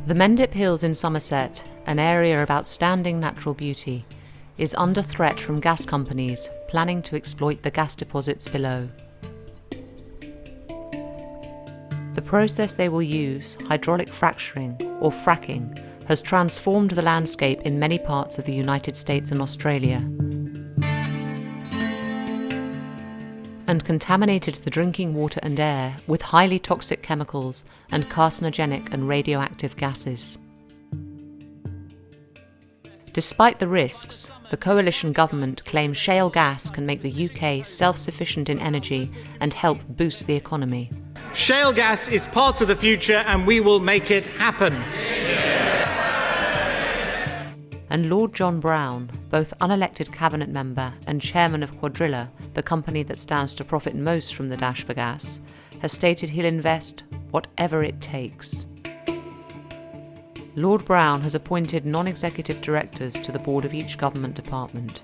The Mendip Hills in Somerset, an area of outstanding natural beauty, is under threat from gas companies planning to exploit the gas deposits below. The process they will use, hydraulic fracturing or fracking, has transformed the landscape in many parts of the United States and Australia, and contaminated the drinking water and air with highly toxic chemicals and carcinogenic and radioactive gases. Despite the risks, the coalition government claims shale gas can make the UK self-sufficient in energy and help boost the economy. Shale gas is part of the future and we will make it happen. And Lord John Browne, both unelected cabinet member and chairman of Cuadrilla, the company that stands to profit most from the dash for gas, has stated he'll invest whatever it takes. Lord Browne has appointed non-executive directors to the board of each government department.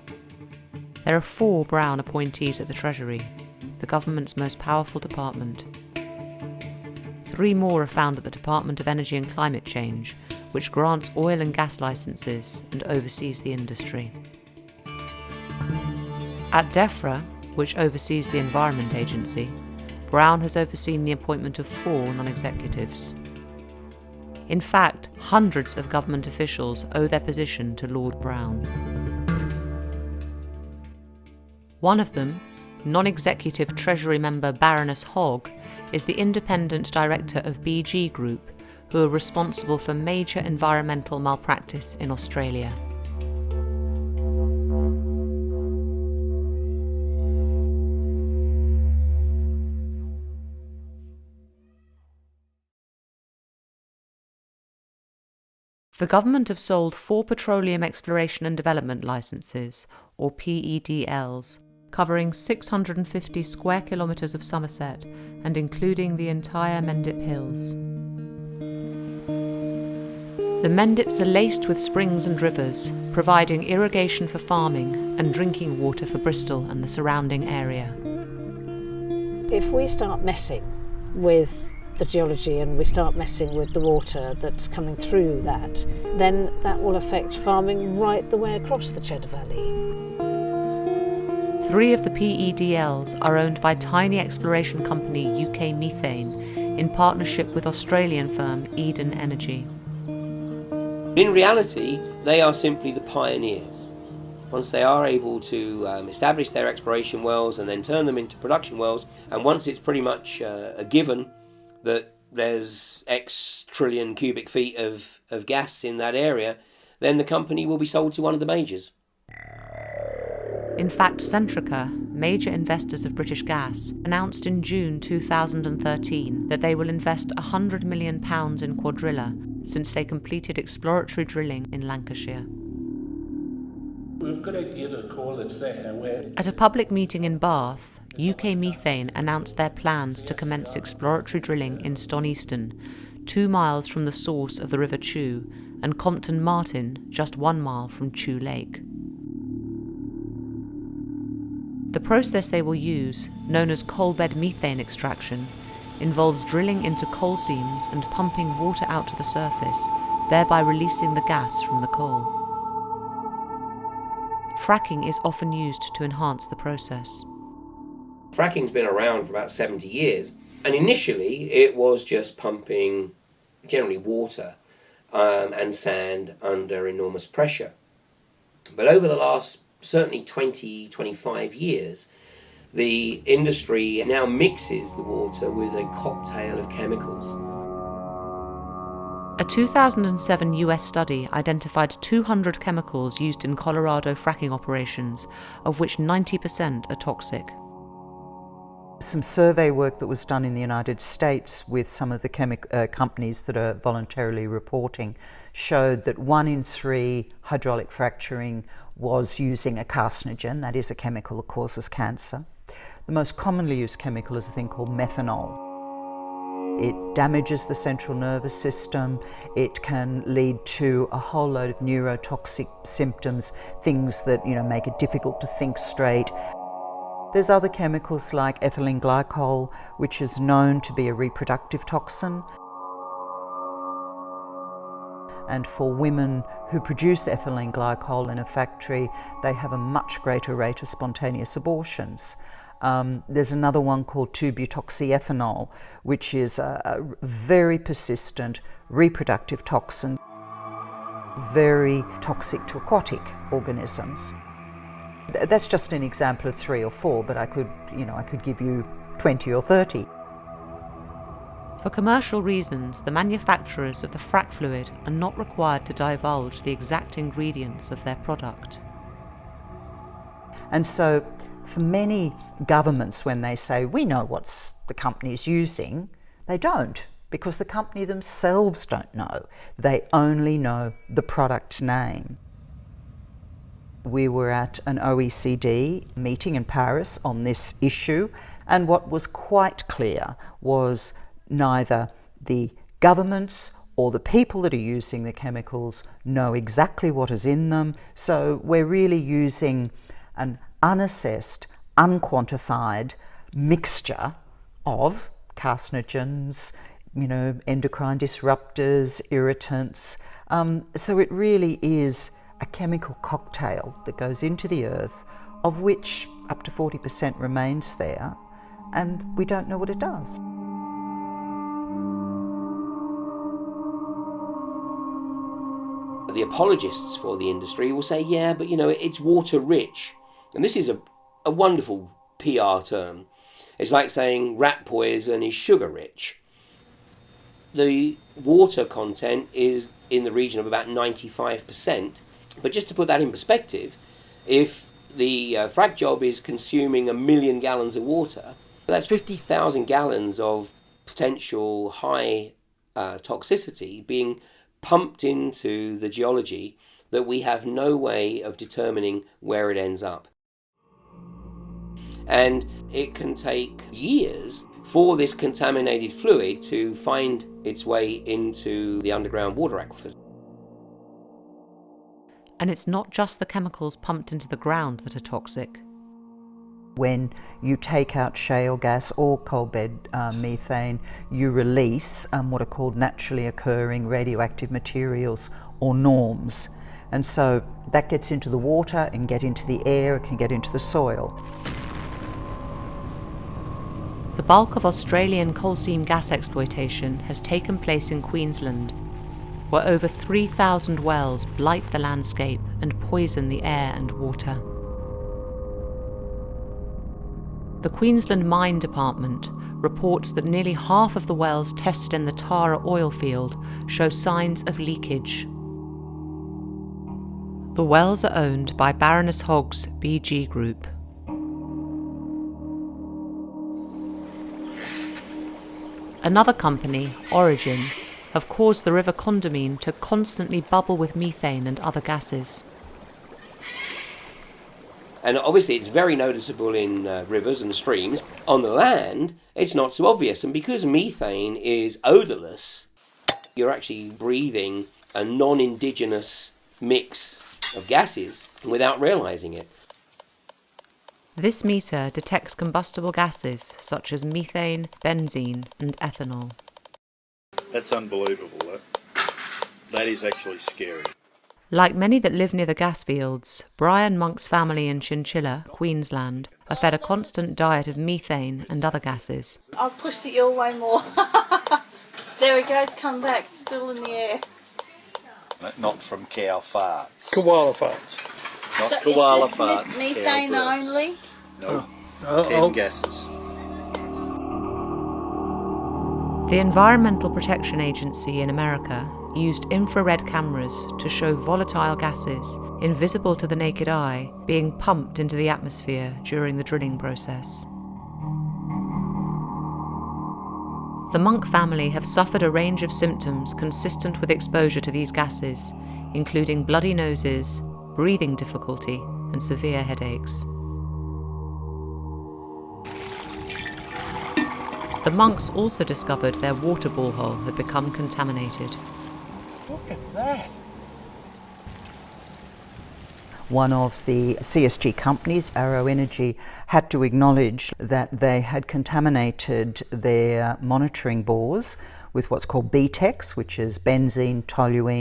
There are 4 Browne appointees at the Treasury, the government's most powerful department. 3 more are found at the Department of Energy and Climate Change, which grants oil and gas licences and oversees the industry. At DEFRA, which oversees the Environment Agency, Browne has overseen the appointment of 4 non-executives. In fact, hundreds of government officials owe their position to Lord Browne. One of them, non-executive Treasury member Baroness Hogg, is the independent director of BG Group, who are responsible for major environmental malpractice in Australia. The government have sold 4 petroleum exploration and development licences, or PEDLs, covering 650 square kilometres of Somerset and including the entire Mendip Hills. The Mendips are laced with springs and rivers, providing irrigation for farming and drinking water for Bristol and the surrounding area. If we start messing with the geology and we start messing with the water that's coming through that, then that will affect farming right the way across the Cheddar Valley. 3 of the PEDLs are owned by tiny exploration company UK Methane in partnership with Australian firm Eden Energy. In reality, they are simply the pioneers. Once they are able to establish their exploration wells and then turn them into production wells, and once it's pretty much a given that there's X trillion cubic feet of gas in that area, then the company will be sold to one of the majors. In fact, Centrica, major investors of British Gas, announced in June 2013 that they will invest £100 million in Cuadrilla since they completed exploratory drilling in Lancashire. We've a good idea to call it's there. At a public meeting in Bath, UK Methane announced their plans to commence exploratory drilling in Stoneyston, 2 miles from the source of the River Chew, and Compton Martin, just 1 mile from Chew Lake. The process they will use, known as coalbed methane extraction, involves drilling into coal seams and pumping water out to the surface, thereby releasing the gas from the coal. Fracking is often used to enhance the process. Fracking's been around for about 70 years, and initially it was just pumping generally water and sand under enormous pressure. But over the last certainly 20-25 years, the industry now mixes the water with a cocktail of chemicals. A 2007 US study identified 200 chemicals used in Colorado fracking operations, of which 90% are toxic. Some survey work that was done in the United States with some of the companies that are voluntarily reporting showed that 1 in 3 hydraulic fracturing was using a carcinogen, that is a chemical that causes cancer. The most commonly used chemical is a thing called methanol. It damages the central nervous system. It can lead to a whole load of neurotoxic symptoms, things that make it difficult to think straight. There's other chemicals like ethylene glycol, which is known to be a reproductive toxin. And for women who produce ethylene glycol in a factory, they have a much greater rate of spontaneous abortions. There's another one called 2-butoxyethanol, which is a very persistent reproductive toxin, very toxic to aquatic organisms. That's just an example of 3 or 4, but I could give you 20 or 30. For commercial reasons, the manufacturers of the frac fluid are not required to divulge the exact ingredients of their product. And so for many governments, when they say, we know what the company's using, they don't, because the company themselves don't know. They only know the product name. We were at an OECD meeting in Paris on this issue, and what was quite clear was neither the governments or the people that are using the chemicals know exactly what is in them. So we're really using an unassessed, unquantified mixture of carcinogens, endocrine disruptors, irritants. So it really is a chemical cocktail that goes into the earth, of which up to 40% remains there, and we don't know what it does. The apologists for the industry will say, yeah, but it's water rich. And this is a wonderful PR term. It's like saying rat poison is sugar rich. The water content is in the region of about 95%. But just to put that in perspective, if the frac job is consuming 1 million gallons of water, that's 50,000 gallons of potential high toxicity being pumped into the geology that we have no way of determining where it ends up. And it can take years for this contaminated fluid to find its way into the underground water aquifers. And it's not just the chemicals pumped into the ground that are toxic. When you take out shale gas or coal bed methane, you release what are called naturally occurring radioactive materials or norms. And so that gets into the water, it can get into the air, it can get into the soil. The bulk of Australian coal seam gas exploitation has taken place in Queensland, where over 3,000 wells blight the landscape and poison the air and water. The Queensland Mine Department reports that nearly half of the wells tested in the Tara oil field show signs of leakage. The wells are owned by Baroness Hogg's BG Group. Another company, Origin, have caused the River Condamine to constantly bubble with methane and other gases. And obviously it's very noticeable in rivers and streams. On the land, it's not so obvious. And because methane is odourless, you're actually breathing a non-indigenous mix of gases without realising it. This meter detects combustible gases such as methane, benzene and ethanol. That's unbelievable. That is actually scary. Like many that live near the gas fields, Brian Monk's family in Chinchilla, Queensland, are fed a constant diet of methane and other gases. I've pushed it your way more. There we go, it's come back, it's still in the air. Not from cow farts. Koala farts. Not So koala is this farts. methane cow breaths. only? No. Oh. 10 gases. The Environmental Protection Agency in America used infrared cameras to show volatile gases, invisible to the naked eye, being pumped into the atmosphere during the drilling process. The Monk family have suffered a range of symptoms consistent with exposure to these gases, including bloody noses, breathing difficulty, and severe headaches. The monks also discovered their water borehole had become contaminated. Look at that. One of the CSG companies, Arrow Energy, had to acknowledge that they had contaminated their monitoring bores with what's called BTEX, which is benzene, toluene,